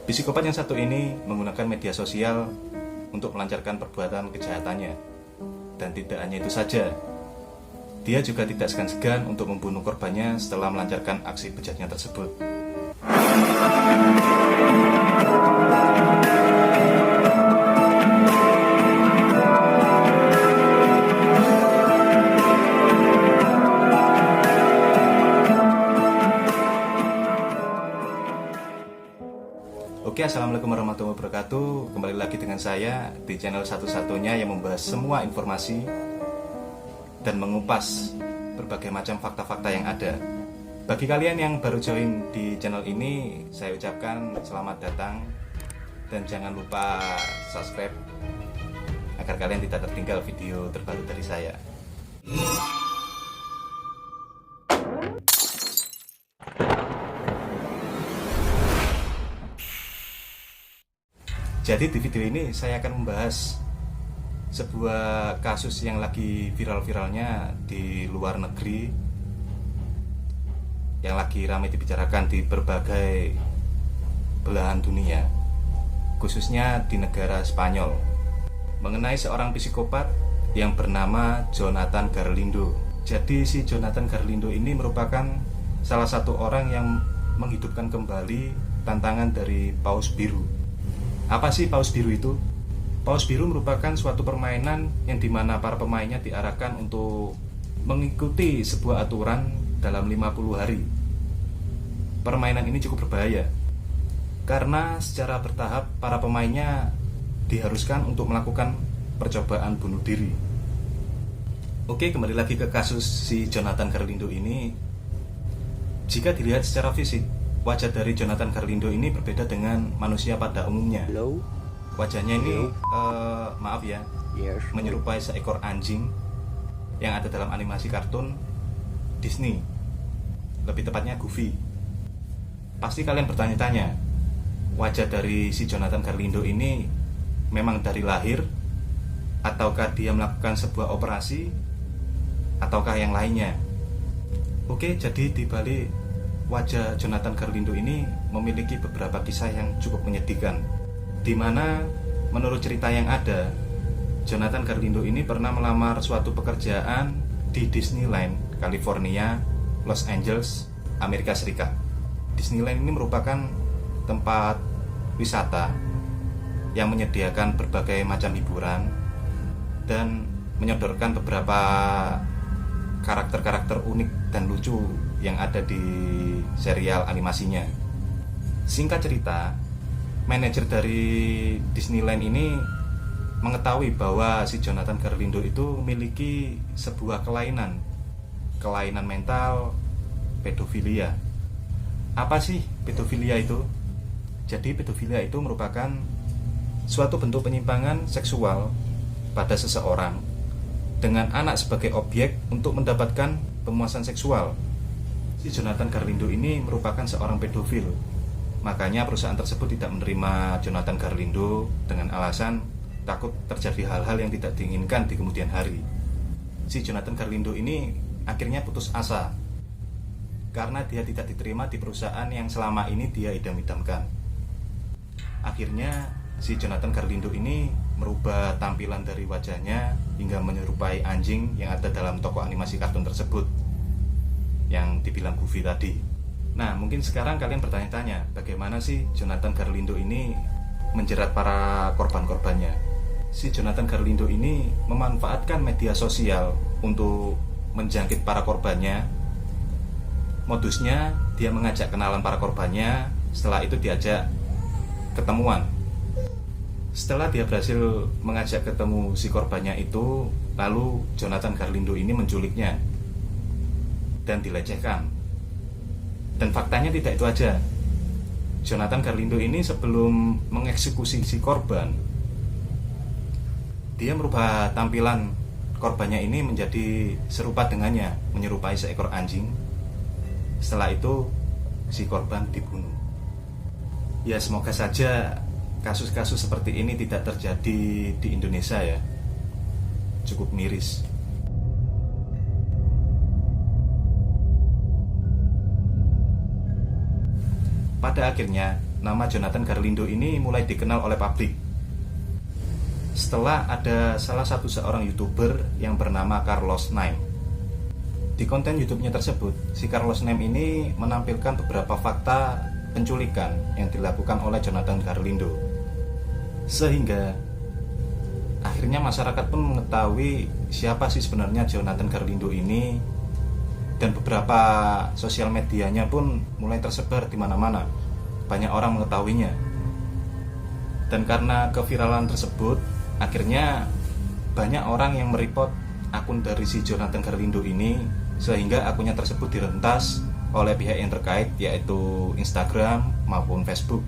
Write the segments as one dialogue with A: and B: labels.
A: Psikopat yang satu ini menggunakan media sosial untuk melancarkan perbuatan kejahatannya. Dan tidak hanya itu saja, dia juga tidak segan-segan untuk membunuh korbannya setelah melancarkan aksi bejatnya tersebut. Oke, assalamualaikum warahmatullahi wabarakatuh. Kembali lagi dengan saya di channel satu-satunya yang membahas semua informasi dan mengupas berbagai macam fakta-fakta yang ada. Bagi kalian yang baru join di channel ini, saya ucapkan selamat datang dan jangan lupa subscribe agar kalian tidak tertinggal video terbaru dari saya. Jadi di video ini saya akan membahas sebuah kasus yang lagi viral-viralnya di luar negeri, yang lagi ramai dibicarakan di berbagai belahan dunia, khususnya di negara Spanyol, mengenai seorang psikopat yang bernama Jonathan Garlindo. Jadi si Jonathan Garlindo ini merupakan salah satu orang yang menghidupkan kembali tantangan dari Paus Biru. Apa sih Paus Biru itu? Paus Biru merupakan suatu permainan yang dimana para pemainnya diarahkan untuk mengikuti sebuah aturan dalam 50 hari. Permainan ini cukup berbahaya karena secara bertahap para pemainnya diharuskan untuk melakukan percobaan bunuh diri. Oke, kembali lagi ke kasus si Jonathan Garlindo ini. Jika dilihat secara fisik, wajah dari Jonathan Garlindo ini berbeda dengan manusia pada umumnya. Wajahnya ini, maaf ya, menyerupai seekor anjing yang ada dalam animasi kartun Disney. Lebih tepatnya Goofy. Pasti kalian bertanya-tanya, wajah dari si Jonathan Garlindo ini memang dari lahir, ataukah dia melakukan sebuah operasi, ataukah yang lainnya? Oke, jadi dibalik wajah Jonathan Garlindo ini memiliki beberapa kisah yang cukup menyedihkan, di mana menurut cerita yang ada, Jonathan Garlindo ini pernah melamar suatu pekerjaan di Disneyland, California, Los Angeles, Amerika Serikat. Disneyland ini merupakan tempat wisata yang menyediakan berbagai macam hiburan dan menyodorkan beberapa karakter-karakter unik dan lucu yang ada di serial animasinya. Singkat cerita, manajer dari Disneyland ini mengetahui bahwa si Jonathan Garlindo itu memiliki sebuah kelainan mental, pedofilia. Apa sih pedofilia itu? Jadi pedofilia itu merupakan suatu bentuk penyimpangan seksual pada seseorang dengan anak sebagai objek untuk mendapatkan pemuasan seksual. Si Jonathan Garlindo ini merupakan seorang pedofil. Makanya perusahaan tersebut tidak menerima Jonathan Garlindo dengan alasan takut terjadi hal-hal yang tidak diinginkan di kemudian hari. Si Jonathan Garlindo ini akhirnya putus asa karena dia tidak diterima di perusahaan yang selama ini dia idam-idamkan. Akhirnya si Jonathan Garlindo ini merubah tampilan dari wajahnya hingga menyerupai anjing yang ada dalam toko animasi kartun tersebut yang dibilang Goofy tadi. Nah, mungkin sekarang kalian bertanya-tanya, bagaimana sih Jonathan Garlindo ini menjerat para korban-korbannya? Si Jonathan Garlindo ini memanfaatkan media sosial untuk menjangkit para korbannya. Modusnya, dia mengajak kenalan para korbannya, setelah itu diajak ketemuan. Setelah dia berhasil mengajak ketemu si korbannya itu, lalu Jonathan Garlindo ini menculiknya dan dilecehkan. Dan faktanya tidak itu aja. Jonathan Garlindo ini sebelum mengeksekusi si korban, dia merubah tampilan korbannya ini menjadi serupa dengannya, menyerupai seekor anjing. Setelah itu si korban dibunuh. Ya, semoga saja kasus-kasus seperti ini tidak terjadi di Indonesia ya. Cukup miris. Pada akhirnya, nama Jonathan Garlindo ini mulai dikenal oleh publik setelah ada salah satu seorang YouTuber yang bernama Carlos Naim. Di konten YouTube-nya tersebut, si Carlos Naim ini menampilkan beberapa fakta penculikan yang dilakukan oleh Jonathan Garlindo. Sehingga akhirnya masyarakat pun mengetahui siapa sih sebenarnya Jonathan Garlindo ini, dan beberapa sosial medianya pun mulai tersebar di mana-mana. Banyak orang mengetahuinya. Dan karena keviralan tersebut, akhirnya banyak orang yang mereport akun dari si Jonathan Garlindo ini, sehingga akunnya tersebut direntas oleh pihak yang terkait, yaitu Instagram maupun Facebook.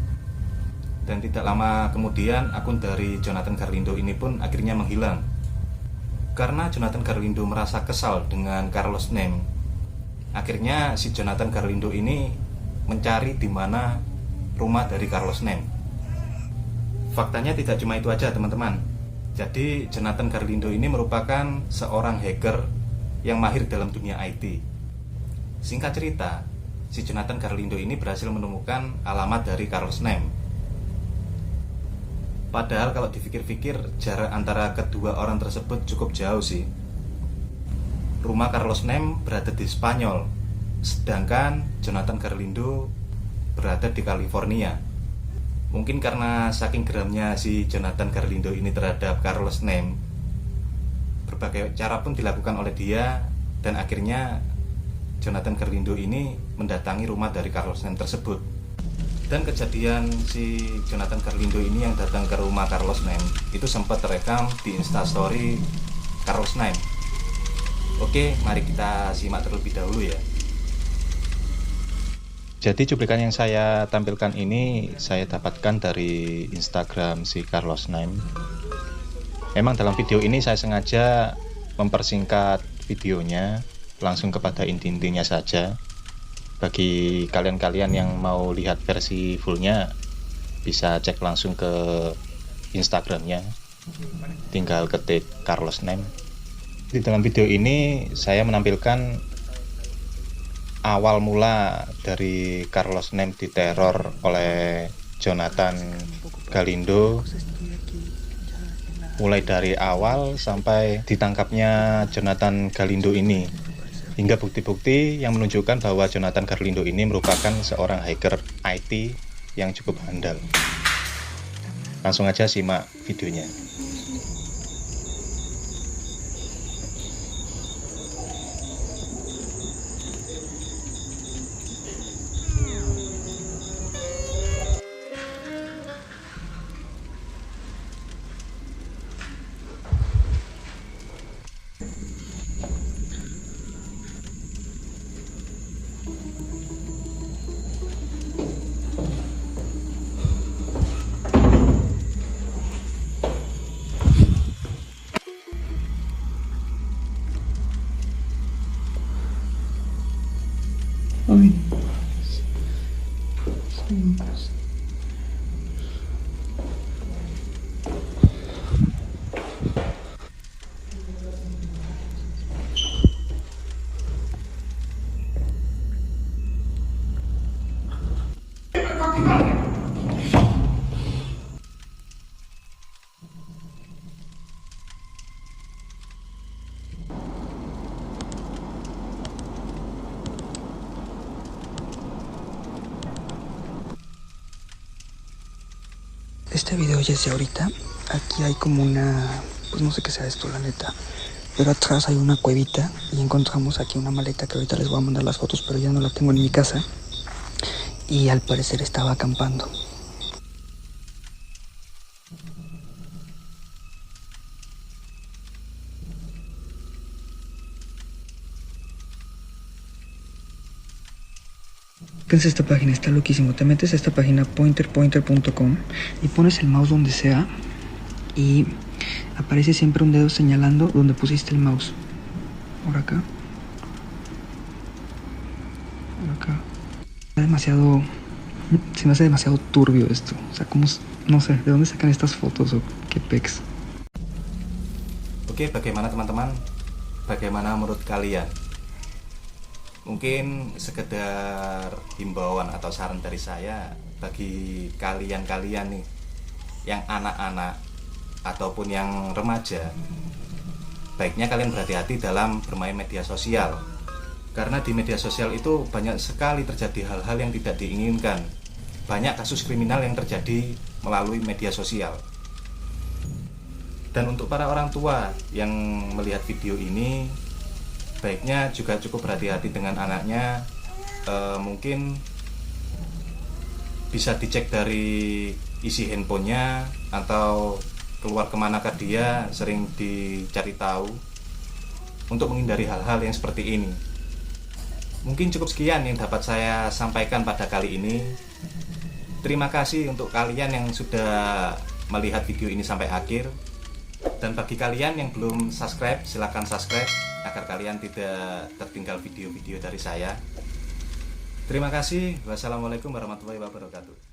A: Dan tidak lama kemudian akun dari Jonathan Garlindo ini pun akhirnya menghilang. Karena Jonathan Garlindo merasa kesal dengan Carlos Naim, akhirnya si Jonathan Garlindo ini mencari di mana rumah dari Carlos Naim. Faktanya tidak cuma itu aja teman-teman. Jadi Jonathan Garlindo ini merupakan seorang hacker yang mahir dalam dunia IT. Singkat cerita, si Jonathan Garlindo ini berhasil menemukan alamat dari Carlos Naim. Padahal kalau dipikir-pikir, jarak antara kedua orang tersebut cukup jauh sih. Rumah Carlos Naim berada di Spanyol, sedangkan Jonathan Garlindo berada di California. Mungkin karena saking geramnya si Jonathan Garlindo ini terhadap Carlos Naim, berbagai cara pun dilakukan oleh dia, dan akhirnya Jonathan Garlindo ini mendatangi rumah dari Carlos Naim tersebut. Dan kejadian si Jonathan Garlindo ini yang datang ke rumah Carlos Naim itu sempat terekam di Instastory Carlos Naim. Oke, mari kita simak terlebih dahulu ya. Jadi cuplikan yang saya tampilkan ini saya dapatkan dari Instagram si Carlos Naim. Memang dalam video ini saya sengaja mempersingkat videonya langsung kepada inti-intinya saja. Bagi kalian-kalian yang mau lihat versi fullnya, bisa cek langsung ke Instagramnya, tinggal ketik Carlos Naim. Di dalam video ini saya menampilkan awal mula dari Carlos Naim diteror oleh Jonathan Garlindo, mulai dari awal sampai ditangkapnya Jonathan Garlindo ini, hingga bukti-bukti yang menunjukkan bahwa Jonathan Garlindo ini merupakan seorang hacker IT yang cukup handal. Langsung aja simak videonya.
B: Ay, este video ya es de ahorita. Aquí hay como una, pues no sé qué sea esto la neta, pero atrás hay una cuevita y encontramos aquí una maleta que ahorita les voy a mandar las fotos, pero ya no la tengo en mi casa y al parecer estaba acampando. Fíjense, esta página está loquísimo. Te metes a esta página pointerpointer.com y pones el mouse donde sea y aparece siempre un dedo señalando donde pusiste el mouse. Por acá. Por acá. Está demasiado... Se me hace demasiado turbio esto. O sea, como... No sé, ¿de dónde sacan estas fotos o qué pex?
A: Oke, bagaimana teman-teman? Bagaimana menurut kalian? Mungkin sekedar himbauan atau saran dari saya, bagi kalian-kalian nih yang anak-anak ataupun yang remaja, baiknya kalian berhati-hati dalam bermain media sosial. Karena di media sosial itu banyak sekali terjadi hal-hal yang tidak diinginkan. Banyak kasus kriminal yang terjadi melalui media sosial. Dan untuk para orang tua yang melihat video ini, baiknya juga cukup berhati-hati dengan anaknya. Mungkin bisa dicek dari isi handphonenya, atau keluar kemanakah dia, sering dicari tahu untuk menghindari hal-hal yang seperti ini. Mungkin cukup sekian yang dapat saya sampaikan pada kali ini. Terima kasih untuk kalian yang sudah melihat video ini sampai akhir. Dan bagi kalian yang belum subscribe, silahkan subscribe agar kalian tidak tertinggal video-video dari saya. Terima kasih. Wassalamualaikum warahmatullahi wabarakatuh.